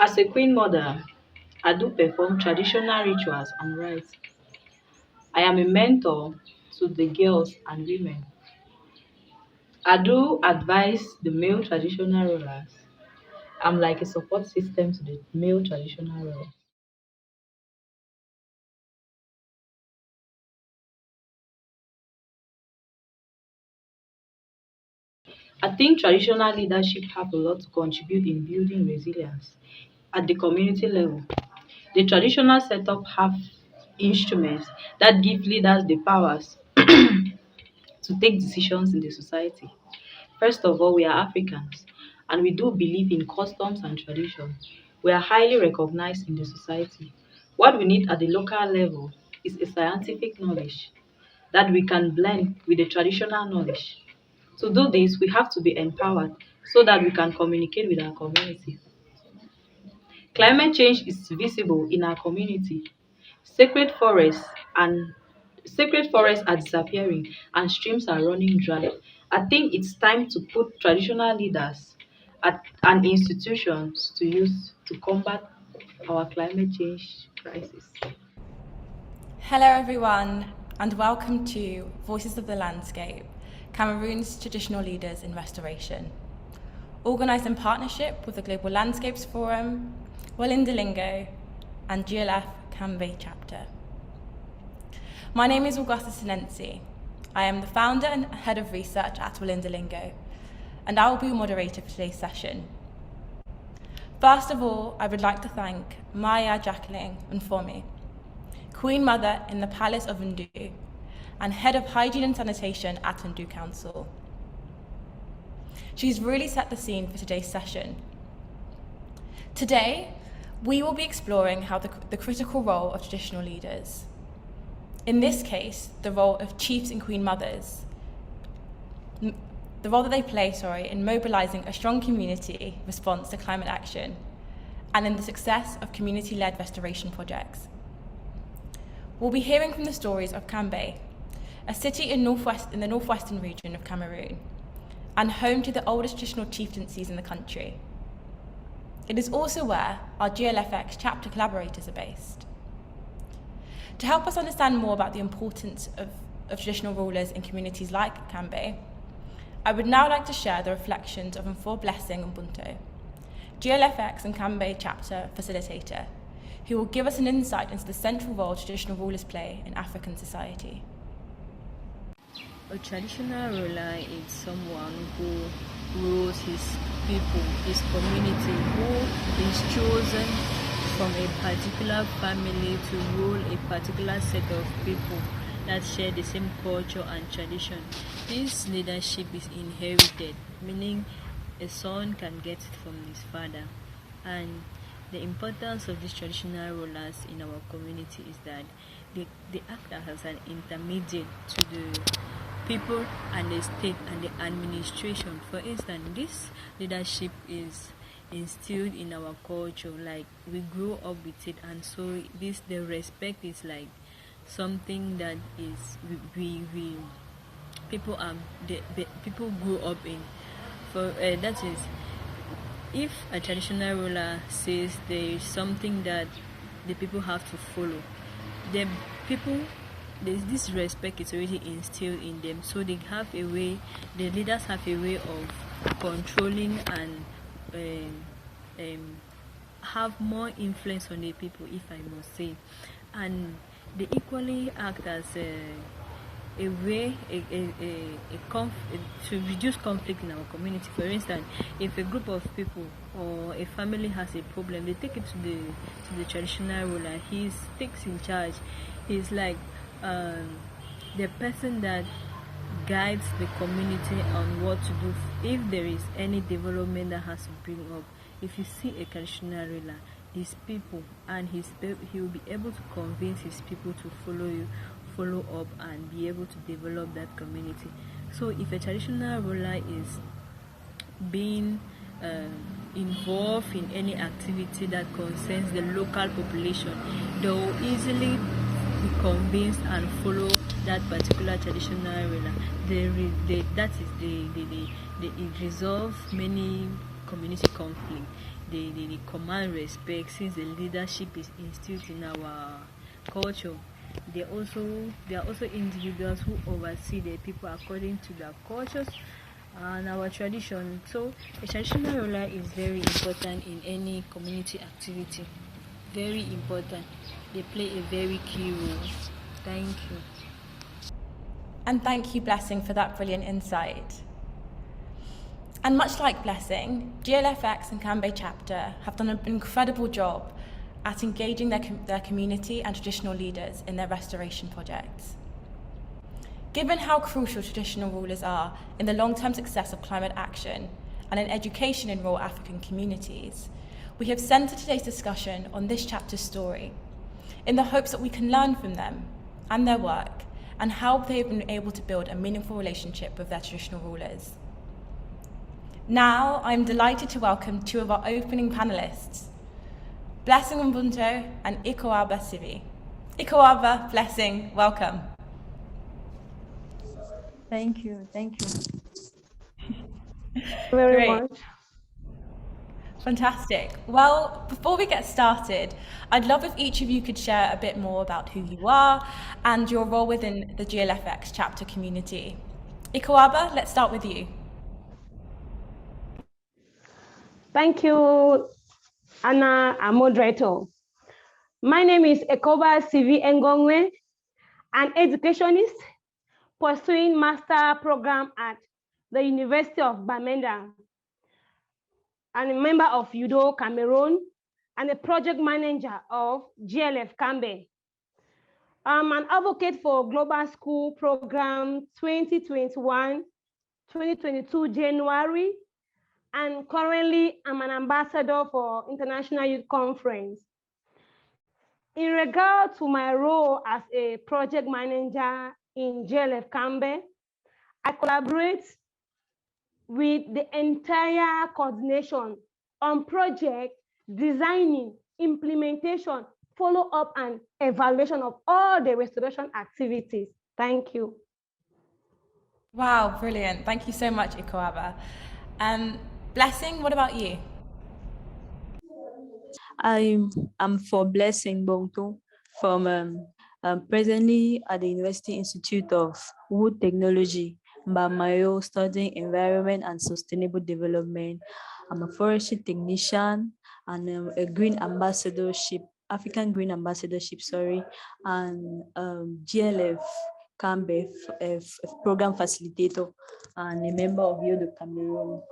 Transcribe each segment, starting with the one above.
As a queen mother, I do perform traditional rituals and rites. I am a mentor to the girls and women. I do advise the male traditional rulers. I'm like a support system to the male traditional rulers. I think traditional leadership have a lot to contribute in building resilience at the community level. The traditional setup have instruments that give leaders the powers to take decisions in the society. First of all, we are Africans and we do believe in customs and traditions. We are highly recognized in the society. What we need at the local level is a scientific knowledge that we can blend with the traditional knowledge. To do this, we have to be empowered so that we can communicate with our community. Climate change is visible in our community. Sacred forests and sacred forests are disappearing and streams are running dry. I think it's time to put traditional leaders and institutions to use to combat our climate change crisis. Hello, everyone, and welcome to Voices of the Landscape, Cameroon's traditional leaders in restoration. Organised in partnership with the Global Landscapes Forum, Walinda Lingo, and GLF Nkambe chapter. My name is Augusta Senenssie. I am the founder and head of research at Walinda Lingo, and I will be your moderator for today's session. First of all, I would like to thank Maya Jacqueline Nfomi, Queen Mother in the Palace of Ndu, and Head of Hygiene and Sanitation at Ndu Council. She's really set the scene for today's session. Today, we will be exploring how the critical role of traditional leaders, in this case, the role of chiefs and queen mothers, the role that they play, in mobilising a strong community response to climate action, and in the success of community-led restoration projects. We'll be hearing from the stories of Nkambe, a city in the northwestern region of Cameroon, and home to the oldest traditional chieftaincies in the country. It is also where our GLFX chapter collaborators are based. To help us understand more about the importance of traditional rulers in communities like Nkambe, I would now like to share the reflections of Mfor Blessing Ubuntu, GLFX and Nkambe chapter facilitator, who will give us an insight into the central role traditional rulers play in African society. A traditional ruler is someone who rules his people, his community, who is chosen from a particular family to rule a particular set of people that share the same culture and tradition. This leadership is inherited, meaning a son can get it from his father. And the importance of these traditional rulers in our community is that they act as an intermediate to the people and the state and the administration. For instance, this leadership is instilled in our culture, like we grew up with it, and so the respect is like something that is we people people grew up in. For that is, if a traditional ruler says there is something that the people have to follow, the people, there's this respect is already instilled in them, so they have a way, the leaders have a way of controlling and have more influence on the people, if I must say. And they equally act as a way to reduce conflict in our community. For instance, if a group of people or a family has a problem, they take it to the traditional ruler. He takes in charge. He's like the person that guides the community on what to do if there is any development that has to bring up. If you see a traditional ruler, his people and he will be able to convince his people to follow up and be able to develop that community. So if a traditional ruler is being involved in any activity that concerns the local population, they will easily be convinced and follow that particular traditional ruler. It resolves many community conflict. they command respect since the leadership is instilled in our culture. They are also individuals who oversee the people according to their cultures and our tradition. So a traditional ruler is very important in any community activity. Very important. They play a very key role. Thank you. And thank you, Blessing, for that brilliant insight. And much like Blessing, GLFX and Nkambe chapter have done an incredible job at engaging their community and traditional leaders in their restoration projects. Given how crucial traditional rulers are in the long-term success of climate action and in education in rural African communities, we have centred today's discussion on this chapter's story in the hopes that we can learn from them and their work and how they have been able to build a meaningful relationship with their traditional rulers. Now, I'm delighted to welcome two of our opening panellists, Blessing Mbunto and Ikoaba Sivi. Ikoaba, Blessing, welcome. Thank you. Very Great. much. Fantastic. Well, before we get started, I'd love if each of you could share a bit more about who you are and your role within the GLFX chapter community. Ikoaba, let's start with you. Thank you, Anna, our moderator. My name is Ekoba Sivi Ngongwe, an educationist pursuing master program at the University of Bamenda, and a member of UDO Cameroon, and a project manager of GLF Nkambe. I'm an advocate for Global School Program 2021-2022 January, and currently I'm an ambassador for International Youth Conference. In regard to my role as a project manager in GLF Nkambe, I collaborate with the entire coordination on project designing, implementation, follow-up, and evaluation of all the restoration activities. Thank you. Wow, brilliant. Thank you so much, Ikoaba. Blessing, what about you? I'm for Blessing Bonto from presently at the University Institute of Wood Technology, Mbamayo, studying environment and sustainable development. I'm a forestry technician and a green ambassadorship, African Green Ambassadorship, and GLF Nkambe program facilitator and a member of UDO Cameroon.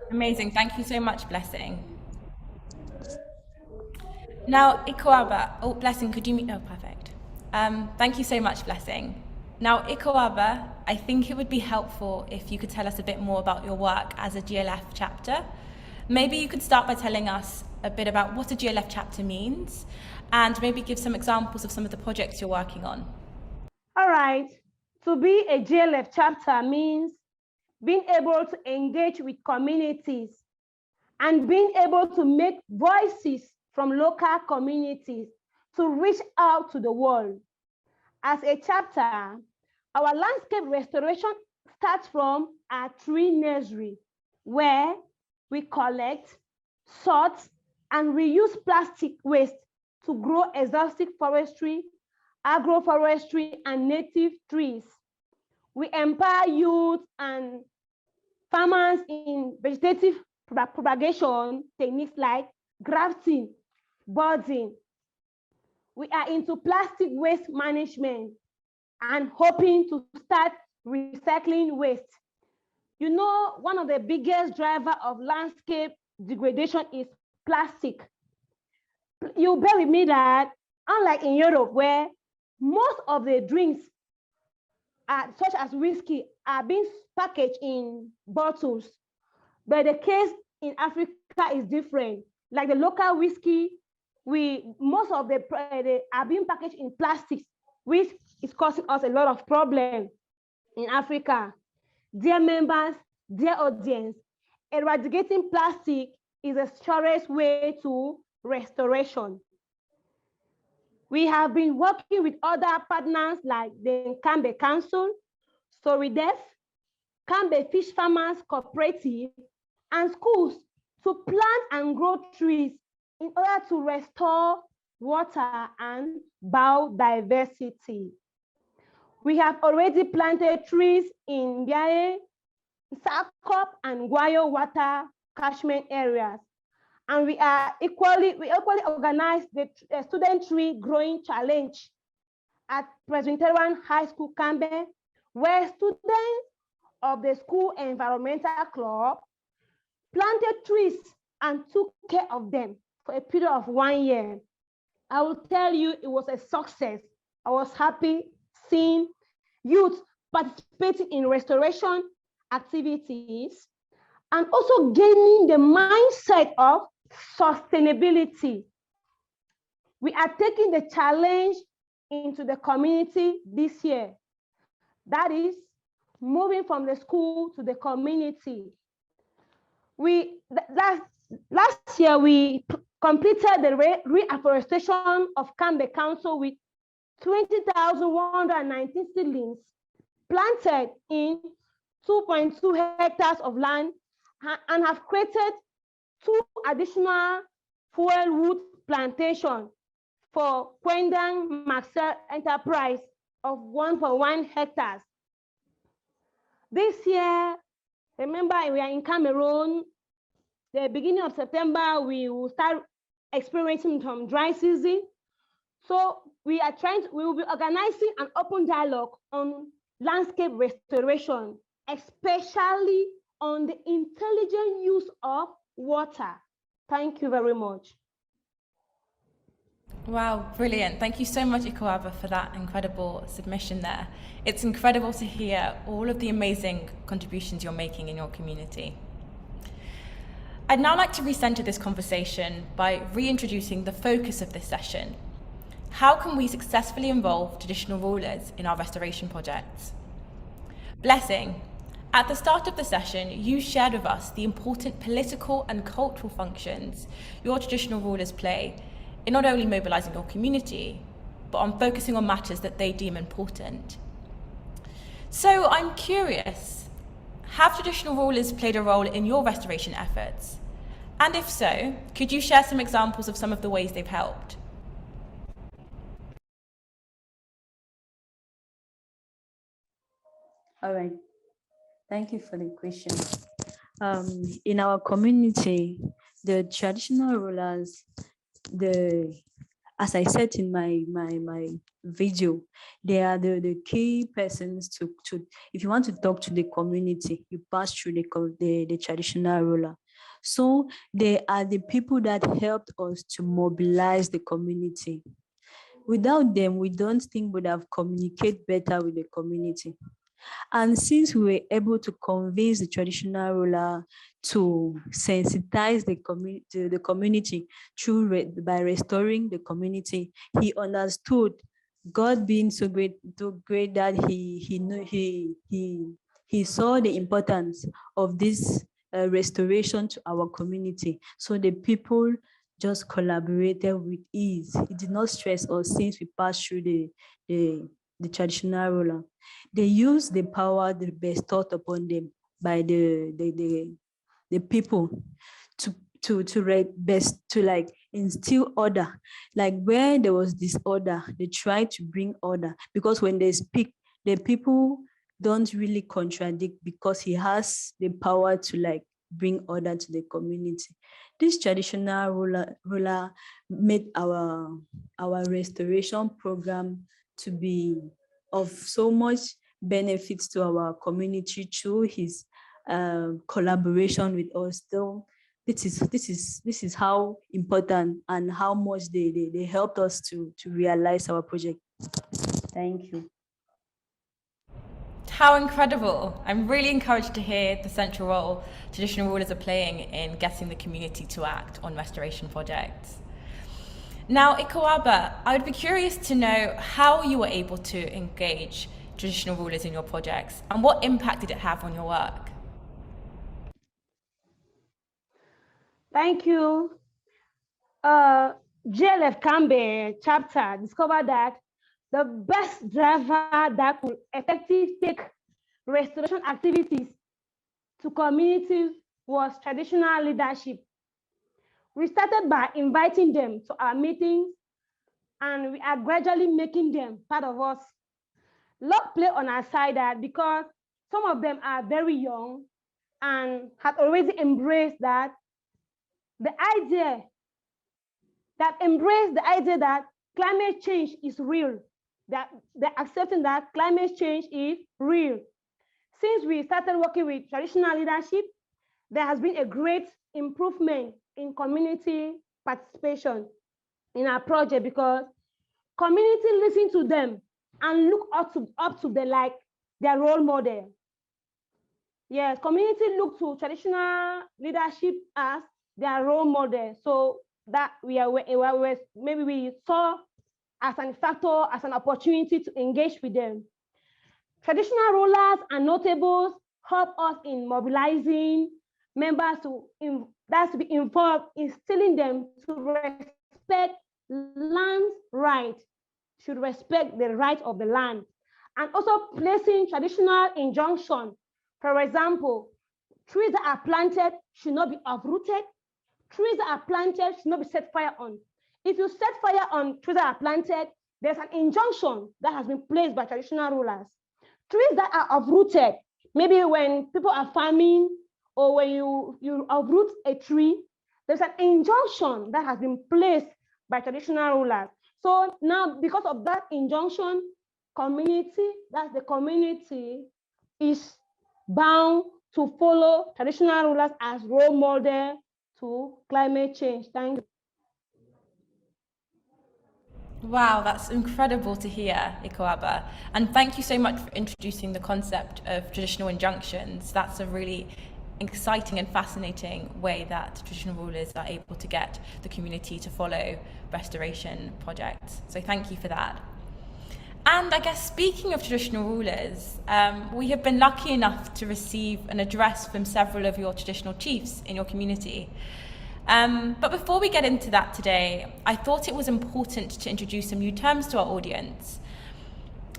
Amazing. Thank you so much, Blessing. Now, Ikoaba, Blessing, could you meet? Oh, perfect. Thank you so much, Blessing. Now, Ikoaba, I think it would be helpful if you could tell us a bit more about your work as a GLF chapter. Maybe you could start by telling us a bit about what a GLF chapter means and maybe give some examples of some of the projects you're working on. All right. To be a GLF chapter means being able to engage with communities and being able to make voices from local communities to reach out to the world. As a chapter, our landscape restoration starts from our tree nursery, where we collect, sort, and reuse plastic waste to grow exotic forestry, agroforestry, and native trees. We empower youth and farmers in vegetative propagation techniques like grafting, budding. We are into plastic waste management and hoping to start recycling waste. You know, one of the biggest driver of landscape degradation is plastic. You bear with me that unlike in Europe, where most of the drinks such as whiskey are being packaged in bottles, but the case in Africa is different. Like the local whiskey, most of they are being packaged in plastics, which is causing us a lot of problems in Africa. Dear members, dear audience, eradicating plastic is the surest way to restoration. We have been working with other partners like the Nkambe Council, StoryDeaf, Nkambe Fish Farmers Cooperative, and schools to plant and grow trees in order to restore water and biodiversity. We have already planted trees in Biaye, Sakop, and Guayo water catchment areas. And we equally organized the student tree growing challenge at Presbyterian High School Nkambe, where students of the school environmental club planted trees and took care of them for a period of 1 year. I will tell you, it was a success. I was happy seeing youth participating in restoration activities and also gaining the mindset of sustainability. We are taking the challenge into the community this year. That is moving from the school to the community. Last year, we completed the reforestation of Nkambe Council with 20,119 seedlings planted in 2.2 hectares of land and have created 2 additional fuel wood plantations for Kwendang Maxwell Enterprise of 1.1 hectares. This year, remember, we are in Cameroon. The beginning of September, we will start experiencing some dry season. So we will be organizing an open dialogue on landscape restoration, especially on the intelligent use of water. Thank you very much. Wow, brilliant. Thank you so much, Ikuaba, for that incredible submission there. It's incredible to hear all of the amazing contributions you're making in your community. I'd now like to recenter this conversation by reintroducing the focus of this session. How can we successfully involve traditional rulers in our restoration projects? Blessing, at the start of the session, you shared with us the important political and cultural functions your traditional rulers play in not only mobilizing your community, but on focusing on matters that they deem important. So I'm curious, have traditional rulers played a role in your restoration efforts? And if so, could you share some examples of some of the ways they've helped? All right. Thank you for the question. In our community, the traditional rulers, as I said in my video, they are the key persons to if you want to talk to the community, you pass through the traditional ruler. So they are the people that helped us to mobilize the community. Without them, we don't think we would have communicated better with the community. And since we were able to convince the traditional ruler to sensitize the community by restoring the community, he understood, God being so great that he saw the importance of this restoration to our community. So the people just collaborated with ease. It did not stress us since we passed through the traditional ruler. They use the power that bestowed upon them by the people to like instill order. Like where there was disorder, they try to bring order, because when they speak, the people don't really contradict because he has the power to like bring order to the community. This traditional ruler made our restoration program to be of so much benefits to our community through his collaboration with us. So this is how important and how much they helped us to realize our project. Thank you. How incredible. I'm really encouraged to hear the central role traditional rulers are playing in getting the community to act on restoration projects. Now, Ikuaba, I would be curious to know how you were able to engage traditional rulers in your projects and what impact did it have on your work? Thank you. GLF Nkambe chapter discovered that the best driver that could effectively take restoration activities to communities was traditional leadership. We started by inviting them to our meetings, and we are gradually making them part of us. Luck play on our side that because some of them are very young and had already embraced that the idea that climate change is real, that they're accepting that climate change is real. Since we started working with traditional leadership, there has been a great improvement in community participation in our project because community listen to them and look up to them like their role model. Yes, community look to traditional leadership as their role model. So that maybe we saw as an factor, as an opportunity to engage with them. Traditional rulers and notables help us in mobilizing members to be involved, instilling them to respect land's right, should respect the right of the land, and also placing traditional injunction. For example, trees that are planted should not be uprooted. Trees that are planted should not be set fire on. If you set fire on trees that are planted, there's an injunction that has been placed by traditional rulers. Trees that are uprooted, maybe when people are farming or when you uproot a tree, there's an injunction that has been placed by traditional rulers. So now, because of that injunction, the community is bound to follow traditional rulers as role model to climate change. Thank you. Wow, that's incredible to hear, Ikoaba. And thank you so much for introducing the concept of traditional injunctions. That's a really exciting and fascinating way that traditional rulers are able to get the community to follow restoration projects. So thank you for that. And I guess speaking of traditional rulers, we have been lucky enough to receive an address from several of your traditional chiefs in your community. But before we get into that today, I thought it was important to introduce some new terms to our audience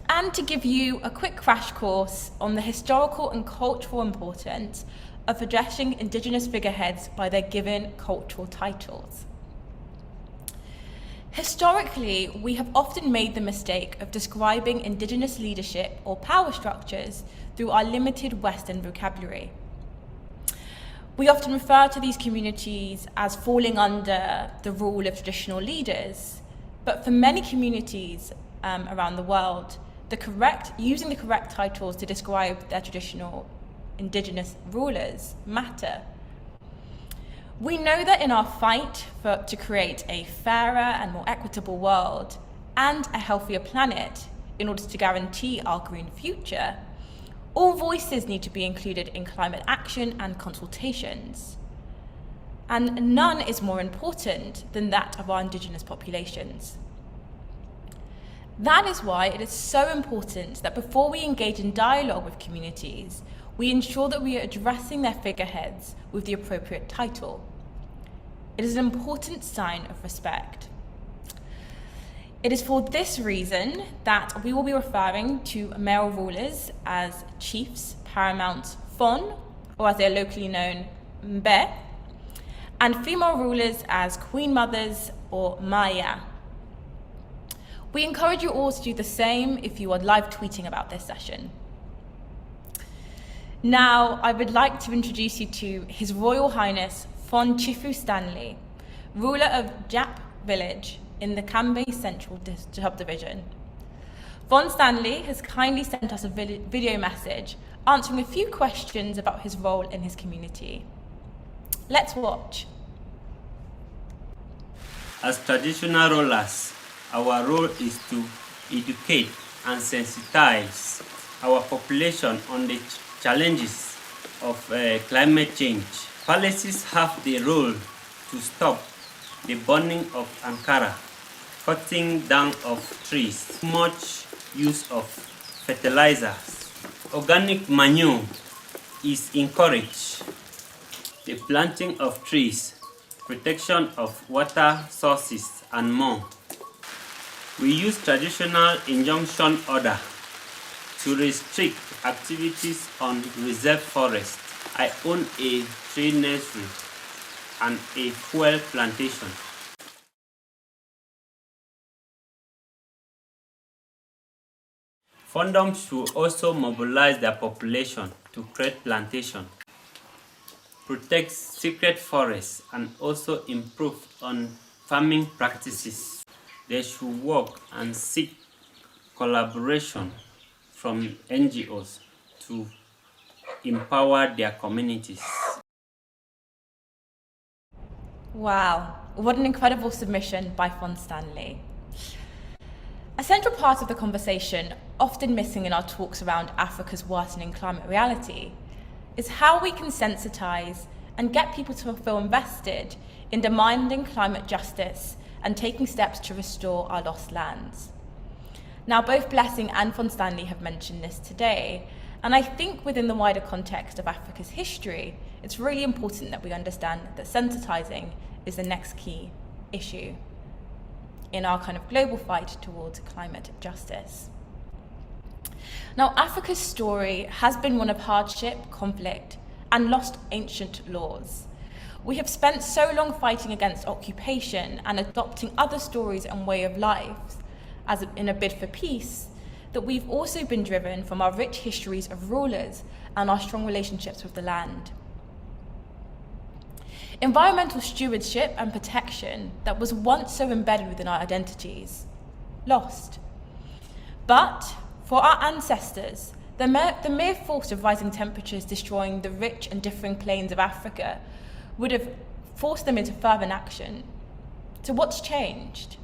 and to give you a quick crash course on the historical and cultural importance of addressing Indigenous figureheads by their given cultural titles. Historically, we have often made the mistake of describing Indigenous leadership or power structures through our limited Western vocabulary. We often refer to these communities as falling under the rule of traditional leaders, but for many communities around the world, using the correct titles to describe their traditional Indigenous rulers matter. We know that in our fight to create a fairer and more equitable world and a healthier planet in order to guarantee our green future, all voices need to be included in climate action and consultations. And none is more important than that of our Indigenous populations. That is why it is so important that before we engage in dialogue with communities, we ensure that we are addressing their figureheads with the appropriate title. It is an important sign of respect. It is for this reason that we will be referring to male rulers as chiefs, paramount Fon, or as they are locally known, Mbe, and female rulers as queen mothers or Maya. We encourage you all to do the same if you are live tweeting about this session. Now, I would like to introduce you to His Royal Highness Fon Chifu Stanley, ruler of Jap village in the Nkambe Central Subdivision. Fon Stanley has kindly sent us a video message answering a few questions about his role in his community. Let's watch. As traditional rulers, our role is to educate and sensitize our population on the challenges of climate change. Policies have the role to stop the burning of Ankara, cutting down of trees, much use of fertilizers. Organic manure is encouraged. The planting of trees, protection of water sources, and more. We use traditional injunction order to restrict activities on reserve forest. I own a tree nursery and a fuel plantation. Condoms should also mobilize their population to create plantation, protect secret forests, and also improve on farming practices. They should work and seek collaboration from NGOs to empower their communities. Wow, what an incredible submission by Fon Stanley. A central part of the conversation, often missing in our talks around Africa's worsening climate reality, is how we can sensitize and get people to feel invested in demanding climate justice and taking steps to restore our lost lands. Now, both Blessing and Fon Stanley have mentioned this today, and I think within the wider context of Africa's history, it's really important that we understand that sensitizing is the next key issue in our kind of global fight towards climate justice. Now, Africa's story has been one of hardship, conflict, and lost ancient laws. We have spent so long fighting against occupation and adopting other stories and way of life as in a bid for peace, that we've also been driven from our rich histories of rulers and our strong relationships with the land. Environmental stewardship and protection that was once so embedded within our identities, lost. But for our ancestors, the mere force of rising temperatures destroying the rich and differing plains of Africa would have forced them into further action. So what's changed?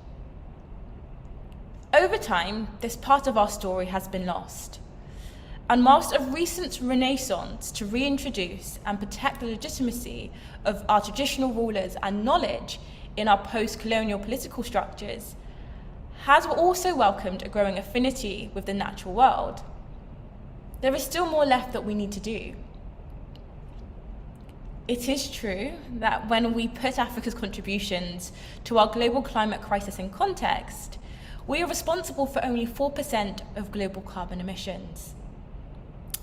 Over time, this part of our story has been lost. And whilst a recent renaissance to reintroduce and protect the legitimacy of our traditional rulers and knowledge in our post-colonial political structures has also welcomed a growing affinity with the natural world, there is still more left that we need to do. It is true that when we put Africa's contributions to our global climate crisis in context, we are responsible for only 4% of global carbon emissions.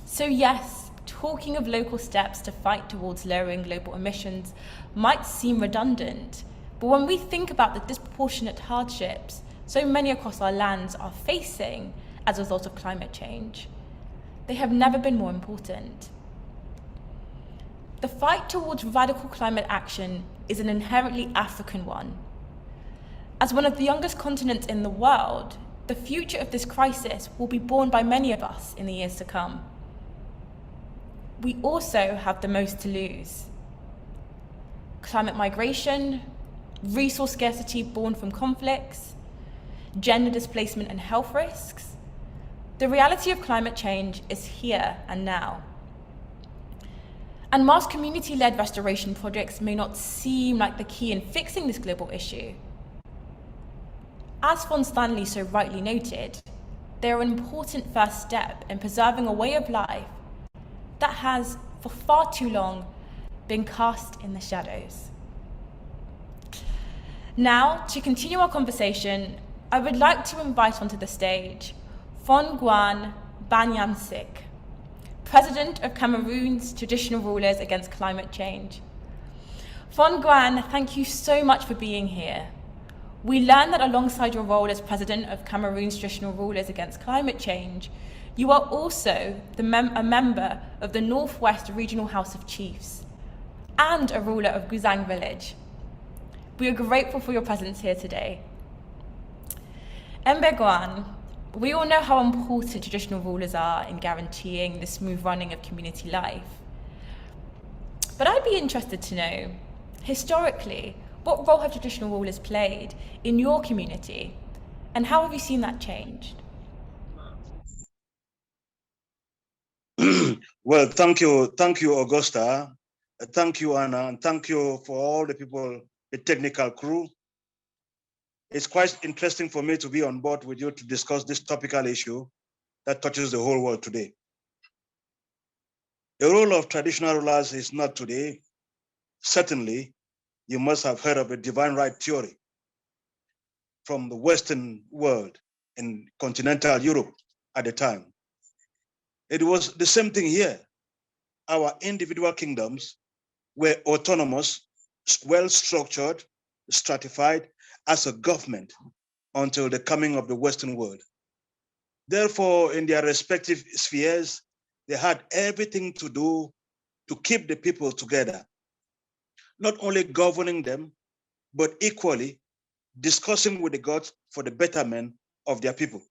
So yes, talking of local steps to fight towards lowering global emissions might seem redundant, but when we think about the disproportionate hardships so many across our lands are facing as a result of climate change, they have never been more important. The fight towards radical climate action is an inherently African one. As one of the youngest continents in the world, the future of this crisis will be borne by many of us in the years to come. We also have the most to lose. Climate migration, resource scarcity born from conflicts, gender displacement and health risks. The reality of climate change is here and now. And whilst community-led restoration projects may not seem like the key in fixing this global issue, as Fon Stanley so rightly noted, they are an important first step in preserving a way of life that has, for far too long, been cast in the shadows. Now, to continue our conversation, I would like to invite onto the stage Fon Nguyen Banyansik, President of Cameroon's Traditional Rulers Against Climate Change. Fon Nguyen, thank you so much for being here. We learned that alongside your role as President of Cameroon's Traditional Rulers Against Climate Change, you are also a member of the Northwest Regional House of Chiefs and a ruler of Guzang Village. We are grateful for your presence here today. Mbegwan, we all know how important traditional rulers are in guaranteeing the smooth running of community life. But I'd be interested to know, historically, what role have traditional rulers played in your community, and how have you seen that changed? Well, thank you, Augusta. Thank you, Anna, and thank you for all the people, the technical crew. It's quite interesting for me to be on board with you to discuss this topical issue that touches the whole world today. The role of traditional rulers is not today. Certainly, you must have heard of the divine right theory from the Western world in continental Europe at the time. It was the same thing here. our individual kingdoms were autonomous, well-structured, stratified as a government until the coming of the Western world. Therefore, in their respective spheres, they had everything to do to keep the people together, not only governing them, but equally discussing with the gods for the betterment of their people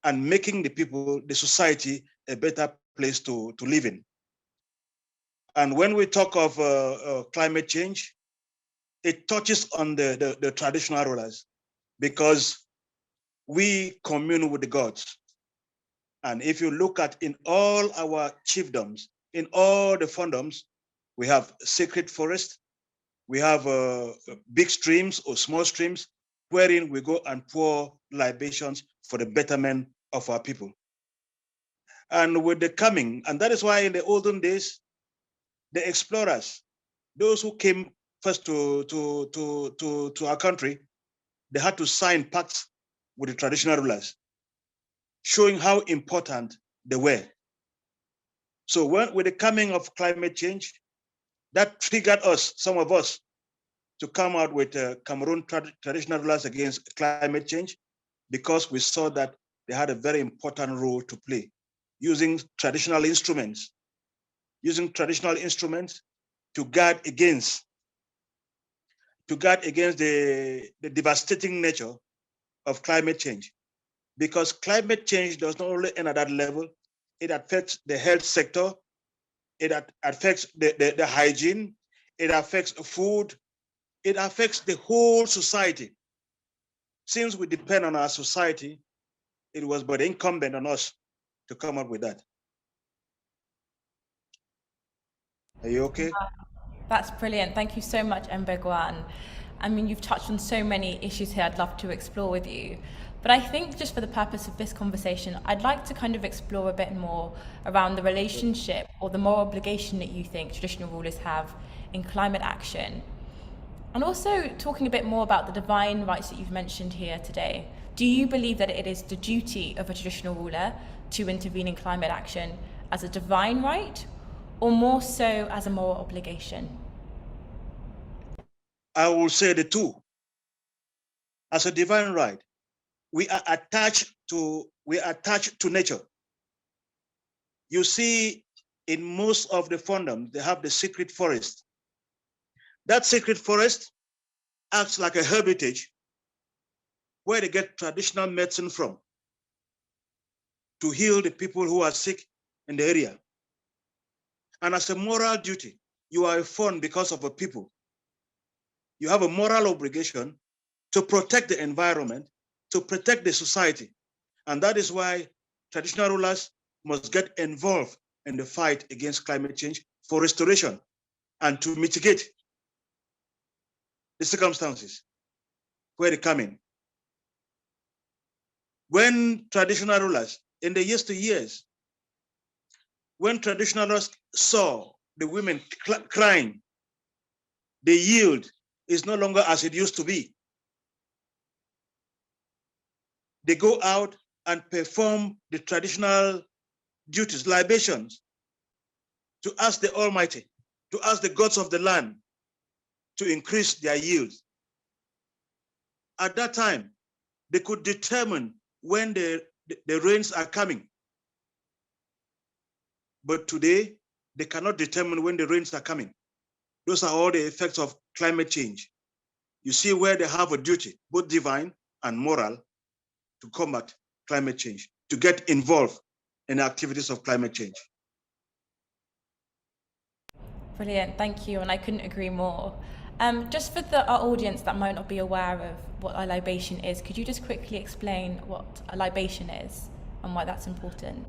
and making the people, the society, a better place to live in. And when we talk of climate change, it touches on the traditional rulers because we commune with the gods. And if you look at in all our chiefdoms, in all the fondoms, we have sacred forests, we have big streams or small streams wherein we go and pour libations for the betterment of our people. And with the coming, and that is why in the olden days, the explorers, those who came first to our country, they had to sign pacts with the traditional rulers, showing how important they were. So with the coming of climate change, that triggered us, some of us, to come out with Cameroon traditional rulers against climate change, because we saw that they had a very important role to play, using traditional instruments to guard against the devastating nature of climate change. Because climate change does not only end at that level, it affects the health sector, it affects the hygiene, it affects food, it affects the whole society. Since we depend on our society, it was but incumbent on us to come up with that. Are you okay? That's brilliant. Thank you so much, Mbegwan. I mean, you've touched on so many issues here I'd love to explore with you. But I think just for the purpose of this conversation, I'd like to kind of explore a bit more around the relationship or the moral obligation that you think traditional rulers have in climate action. And also talking a bit more about the divine rights that you've mentioned here today. Do you believe that it is the duty of a traditional ruler to intervene in climate action as a divine right, or more so as a moral obligation? I will say the two. As a divine right, we are attached to nature. You see, in most of the fondoms, they have the sacred forest. That sacred forest acts like a hermitage where they get traditional medicine from to heal the people who are sick in the area. And as a moral duty, you are a fund because of a people. You have a moral obligation to protect the environment, to protect the society. And that is why traditional rulers must get involved in the fight against climate change for restoration and to mitigate the circumstances where they come in. When traditional rulers, in the years, when traditional rulers saw the women crying, the yield is no longer as it used to be. They go out and perform the traditional duties, libations, to ask the Almighty, to ask the gods of the land to increase their yields. At that time, they could determine when the rains are coming. But today, they cannot determine when the rains are coming. Those are all the effects of climate change. You see where they have a duty, both divine and moral, to combat climate change, to get involved in the activities of climate change. Brilliant, thank you, and I couldn't agree more. Just for our audience that might not be aware of what a libation is, could you just quickly explain what a libation is and why that's important?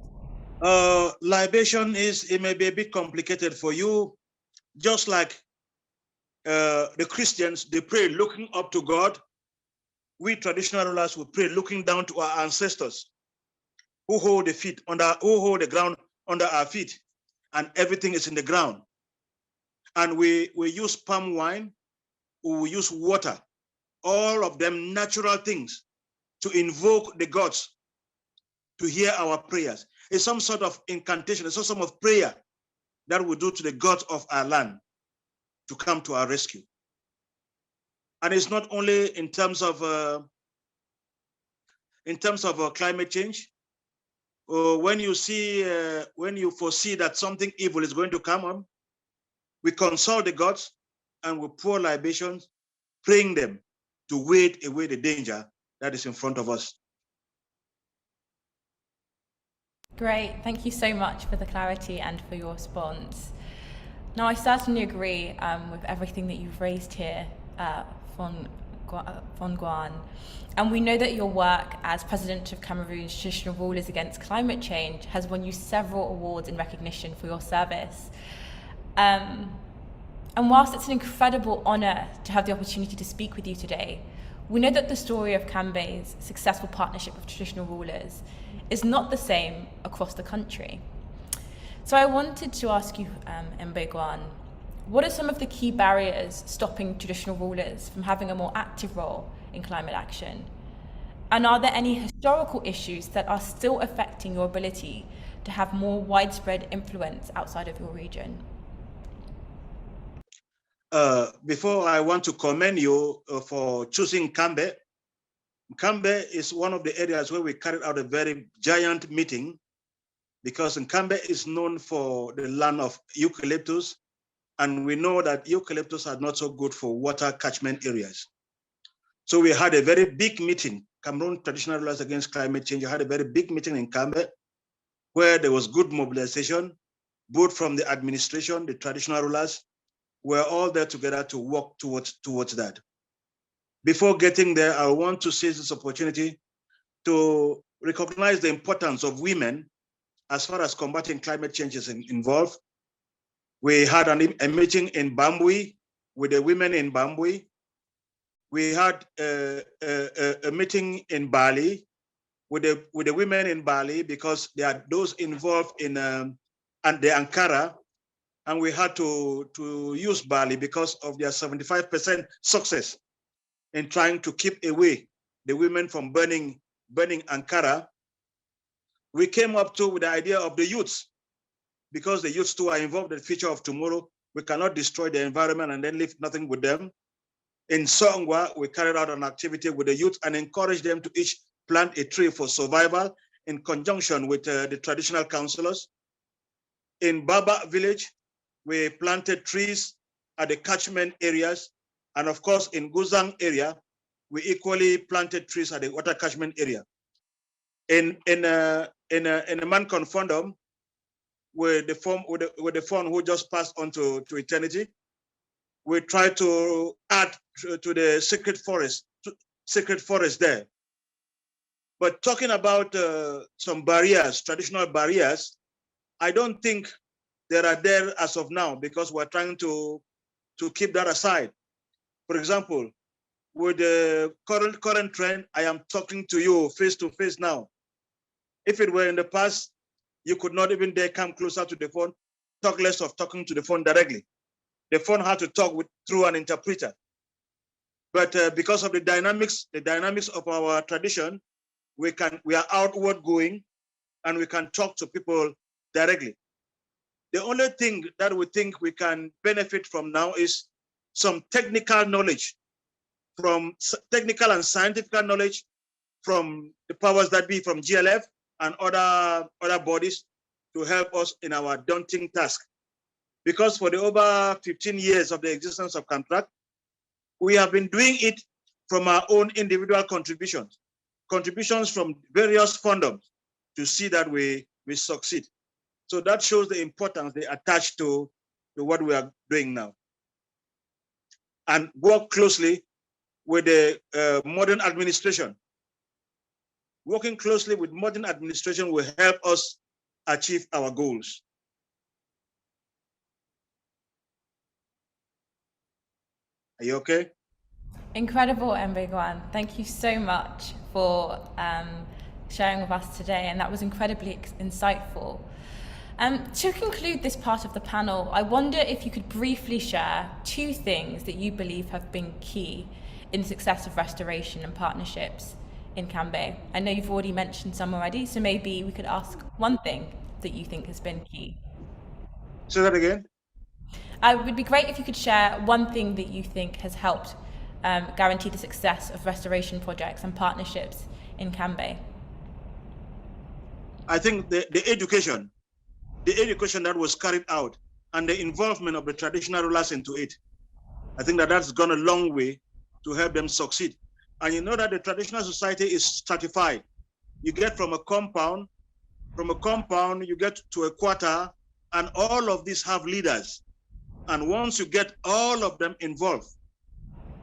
Libation it may be a bit complicated for you, just like the Christians, they pray looking up to God. We traditional rulers will pray looking down to our ancestors who hold the ground under our feet, and everything is in the ground. And we use palm wine, we use water, all of them natural things to invoke the gods to hear our prayers. It's some sort of incantation, it's some sort of prayer that will do to the gods of our land to come to our rescue. And it's not only in terms of climate change. When you foresee that something evil is going to come on, we consult the gods and we pour libations, praying them to wait away the danger that is in front of us. Great, thank you so much for the clarity and for your response. Now, I certainly agree with everything that you've raised here, Von Guan. And we know that your work as President of Cameroon's Traditional Rulers Against Climate Change has won you several awards in recognition for your service. And whilst it's an incredible honour to have the opportunity to speak with you today, we know that the story of Nkambe's successful partnership with traditional rulers is not the same across the country. So I wanted to ask you, Mbegwan, what are some of the key barriers stopping traditional rulers from having a more active role in climate action? And are there any historical issues that are still affecting your ability to have more widespread influence outside of your region? Before I want to commend you for choosing Nkambe. Nkambe is one of the areas where we carried out a very giant meeting, because Nkambe is known for the land of eucalyptus, and we know that eucalyptus are not so good for water catchment areas. So we had a very big meeting. Cameroon Traditional Rulers Against Climate Change had a very big meeting in Nkambe, where there was good mobilization, both from the administration, the traditional rulers. We're all there together to work towards that. Before getting there, I want to seize this opportunity to recognize the importance of women as far as combating climate change is involved. We had a meeting in Bambui with the women in Bambui. We had a meeting in Bali with the women in Bali, because there are those involved in the Ankara, and we had to use Bali because of their 75% success in trying to keep away the women from burning Ankara. We came up with the idea of the youths, because the youths too are involved in the future of tomorrow. We cannot destroy the environment and then leave nothing with them. In Songwa, we carried out an activity with the youth and encouraged them to each plant a tree for survival in conjunction with the traditional councillors. In Baba village, we planted trees at the catchment areas. And of course, in Guzang area, we equally planted trees at the water catchment area. In a man confundum, with the fund who just passed on to eternity, we try to add to the sacred forest there. But talking about some barriers, traditional barriers, I don't think there are there as of now, because we're trying to keep that aside. For example, with the current trend, I am talking to you face to face now. If it were in the past, you could not even dare come closer to the phone, talk less of talking to the phone directly. The phone had to talk through an interpreter. But because of the dynamics of our tradition, we are outward going, and we can talk to people directly. The only thing that we think we can benefit from now is some technical knowledge, from technical and scientific knowledge from the powers that be, from GLF and other bodies, to help us in our daunting task. Because for the over 15 years of the existence of contract, we have been doing it from our own individual contributions from various fundums, to see that we succeed. So that shows the importance they attach to what we are doing now. And work closely with the modern administration. Working closely with modern administration will help us achieve our goals. Are you okay? Incredible, Mbegwan. Thank you so much for sharing with us today, and that was incredibly insightful. To conclude this part of the panel, I wonder if you could briefly share 2 things that you believe have been key in the success of restoration and partnerships in Nkambe. I know you've already mentioned some already, so maybe we could ask one thing that you think has been key. Say that again. It would be great if you could share one thing that you think has helped guarantee the success of restoration projects and partnerships in Nkambe. I think the education that was carried out and the involvement of the traditional rulers into it, I think that that's gone a long way to help them succeed. And you know that the traditional society is stratified. You get from a compound, you get to a quarter, and all of these have leaders. And once you get all of them involved,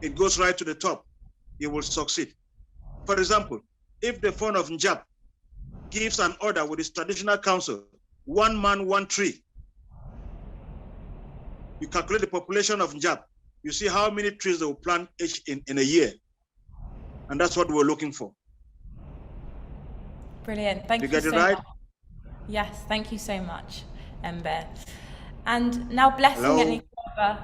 it goes right to the top. You will succeed. For example, if the phone of Njab gives an order with his traditional council, 1 man, 1 tree, you calculate the population of Njab, you see how many trees they will plant each in a year. And that's what we're looking for. Brilliant. Thank you get so it right? much. Yes, thank you so much, Mbe. And now Blessing Hello? and Ikwaba.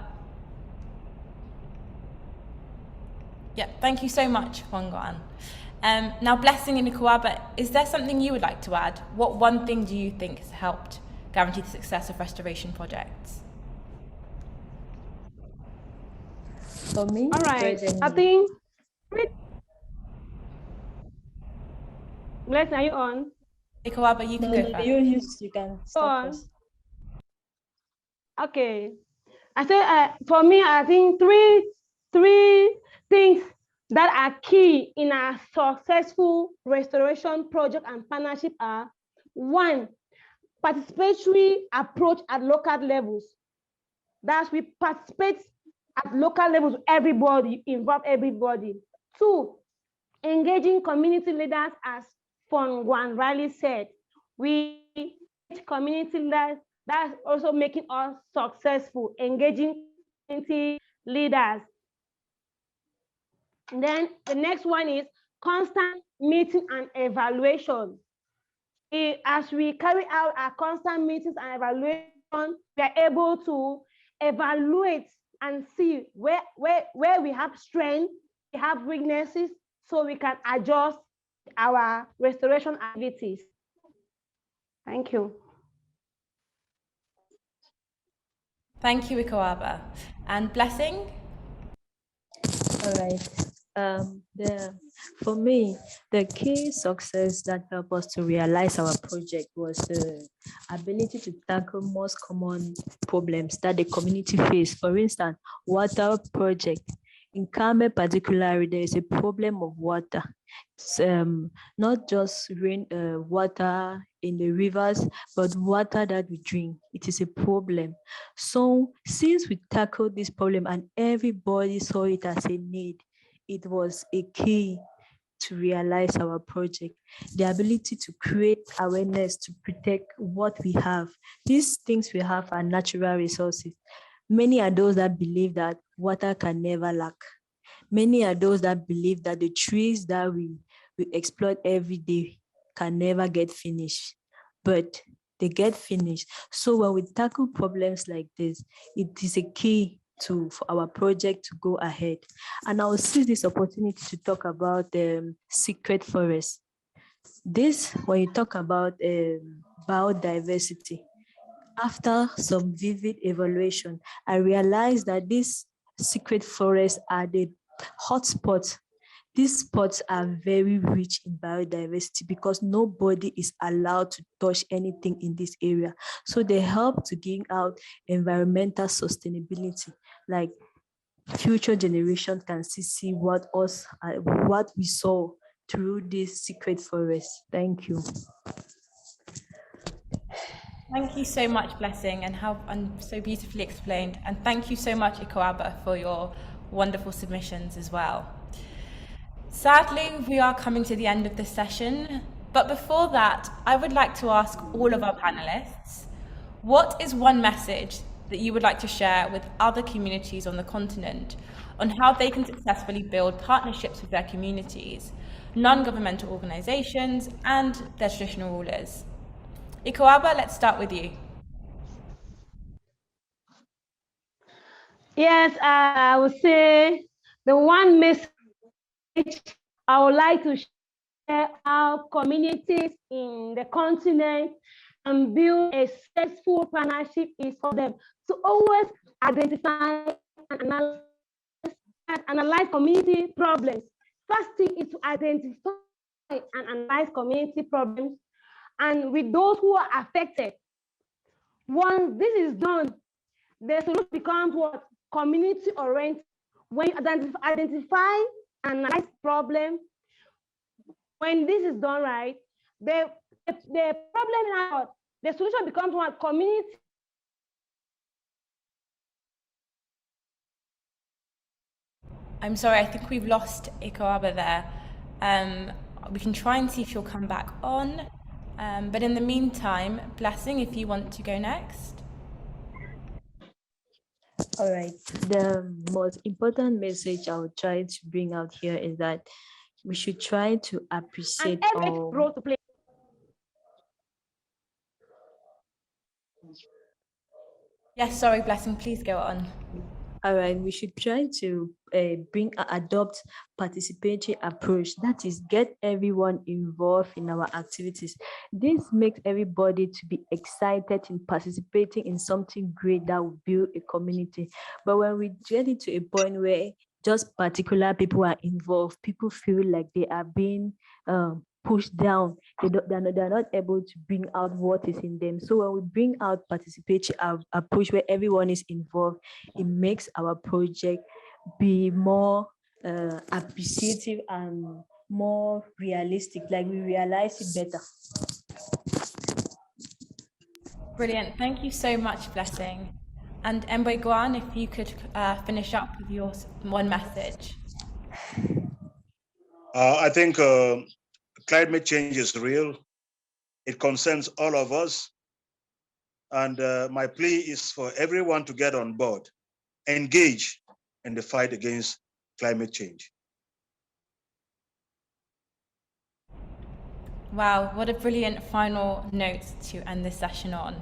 Yeah, thank you so much, Wangwan. Now Blessing and Ikwaba, is there something you would like to add? What one thing do you think has helped guarantee the success of restoration projects? For me, All right. presently, I think. Blessing, are you on? Ikwaba, you can go first. you can Go start on. first. Okay. I say for me, I think three things that are key in a successful restoration project and partnership are: one, participatory approach at local levels. That's we participate at local levels, everybody, involve everybody. Two, engaging community leaders, as Fongwan Riley said. We community leaders, that's also making us successful, engaging community leaders. And then the next one is constant meeting and evaluation. As we carry out our constant meetings and evaluation, we are able to evaluate and see where we have strength, we have weaknesses, so we can adjust our restoration activities. Thank you. Thank you, Ikwaba. And Blessing? All right. For me, the key success that helped us to realize our project was the ability to tackle most common problems that the community face. For instance, water project. In Nkambe particularly, there is a problem of water. Not just rain water in the rivers, but water that we drink. It is a problem. So since we tackled this problem and everybody saw it as a need, it was a key to realize our project. The ability to create awareness to protect what we have. These things we have are natural resources. Many are those that believe that water can never lack. Many are those that believe that the trees that we exploit every day can never get finished, but they get finished. So when we tackle problems like this, it is a key for our project to go ahead. And I will seize this opportunity to talk about secret forests. This, when you talk about biodiversity, after some vivid evaluation, I realized that these secret forests are the hotspots. These spots are very rich in biodiversity because nobody is allowed to touch anything in this area. So they help to give out environmental sustainability, like future generations can see what we saw through this secret forest. Thank you. Thank you so much, Blessing, and so beautifully explained. And thank you so much, Ikwaba, for your wonderful submissions as well. Sadly, we are coming to the end of this session, but before that, I would like to ask all of our panelists, what is one message that you would like to share with other communities on the continent on how they can successfully build partnerships with their communities, non-governmental organizations, and their traditional rulers? Ikwaba, let's start with you. Yes, I would say the one message I would like to share our communities in the continent and build a successful partnership is for them to always identify and analyze community problems. First thing is to identify and analyze community problems and with those who are affected. Once this is done, the solution becomes what? Community oriented. When you identify and analyze problem, when this is done right, the problem now, the solution becomes what? Community. I'm sorry, I think we've lost Ikoaba there. We can try and see if she'll come back on. But in the meantime, Blessing, if you want to go next. All right. The most important message I would try to bring out here is that we should try to appreciate And every all. role to play. Yes, sorry, Blessing, please go on. All right, we should try to adopt participatory approach. That is, get everyone involved in our activities. This makes everybody to be excited in participating in something great that will build a community. But when we get into a point where just particular people are involved, people feel like they are being pushed down. They're not able to bring out what is in them. So when we bring out participatory approach where everyone is involved, it makes our project be more appreciative and more realistic, like we realize it better. Brilliant. Thank you so much, Blessing. And Mbwe Guan, if you could finish up with your one message. I think climate change is real. It concerns all of us. And my plea is for everyone to get on board, engage in the fight against climate change. Wow, what a brilliant final note to end this session on.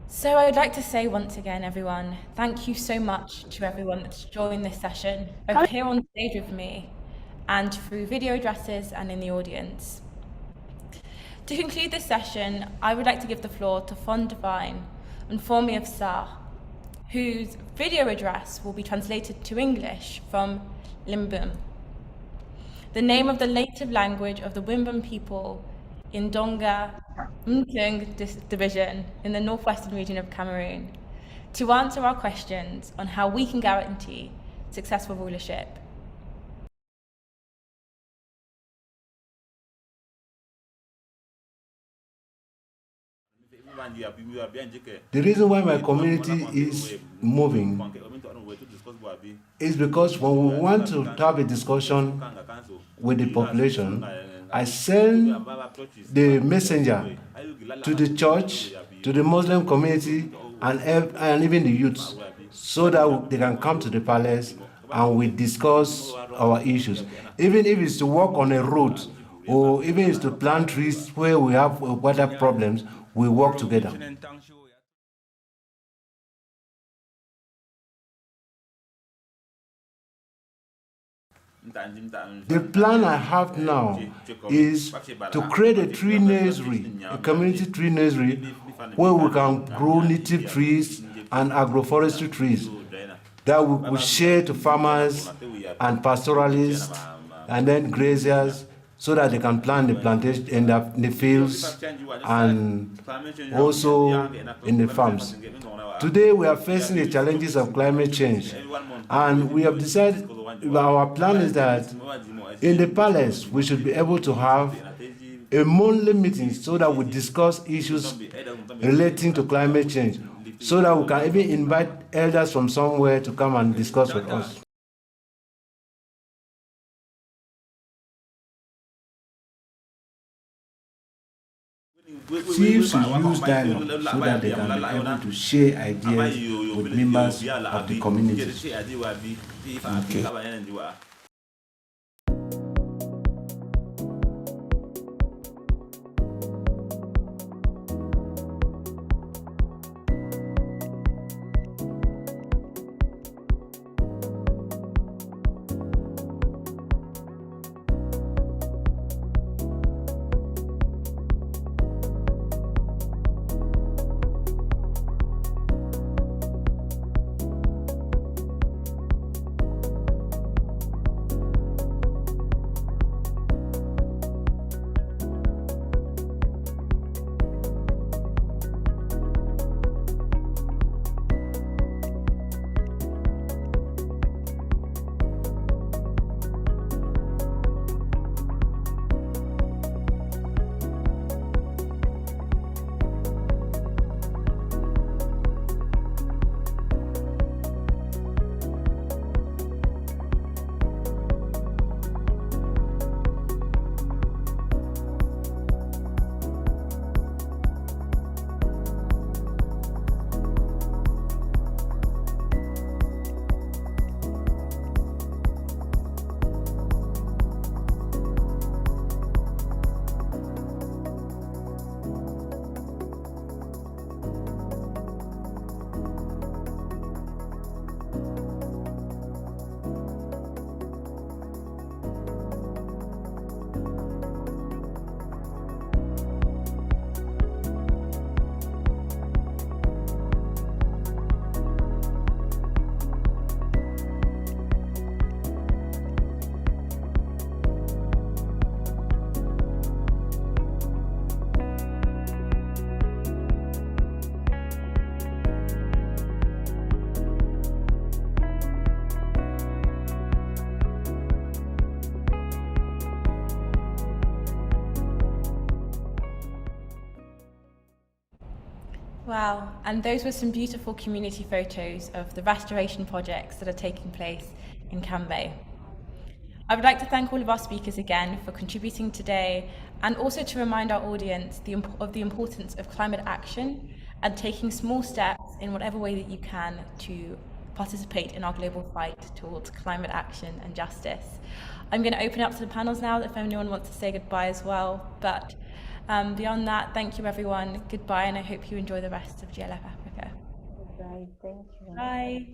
So I would like to say once again, everyone, thank you so much to everyone that's joined this session, both here on stage with me and through video addresses and in the audience. To conclude this session, I would like to give the floor to Fon Divine and Formi of Sa, whose video address will be translated to English from Limbum, the name of the native language of the Wimbum people in Donga Mkung division in the Northwestern region of Cameroon, to answer our questions on how we can guarantee successful rulership. The reason why my community is moving is because when we want to have a discussion with the population, I send the messenger to the church, to the Muslim community, and even the youths, so that they can come to the palace and we discuss our issues. Even if it's to work on a road, or even if it's to plant trees where we have weather problems, we work together. The plan I have now is to create a tree nursery, a community tree nursery, where we can grow native trees and agroforestry trees that we will share to farmers and pastoralists and then graziers, so that they can plant the plantation in the fields and also in the farms. Today we are facing the challenges of climate change, and we have decided, our plan is that in the palace we should be able to have a monthly meeting so that we discuss issues relating to climate change, so that we can even invite elders from somewhere to come and discuss with us. Chiefs should use dialogue so that they can be able to share ideas with members of the community. Okay. Wow, and those were some beautiful community photos of the restoration projects that are taking place in Nkambe. I would like to thank all of our speakers again for contributing today, and also to remind our audience of the importance of climate action and taking small steps in whatever way that you can to participate in our global fight towards climate action and justice. I'm going to open it up to the panels now if anyone wants to say goodbye as well, but beyond that, thank you everyone, goodbye, and I hope you enjoy the rest of GLF Africa. Right, thank you. Bye.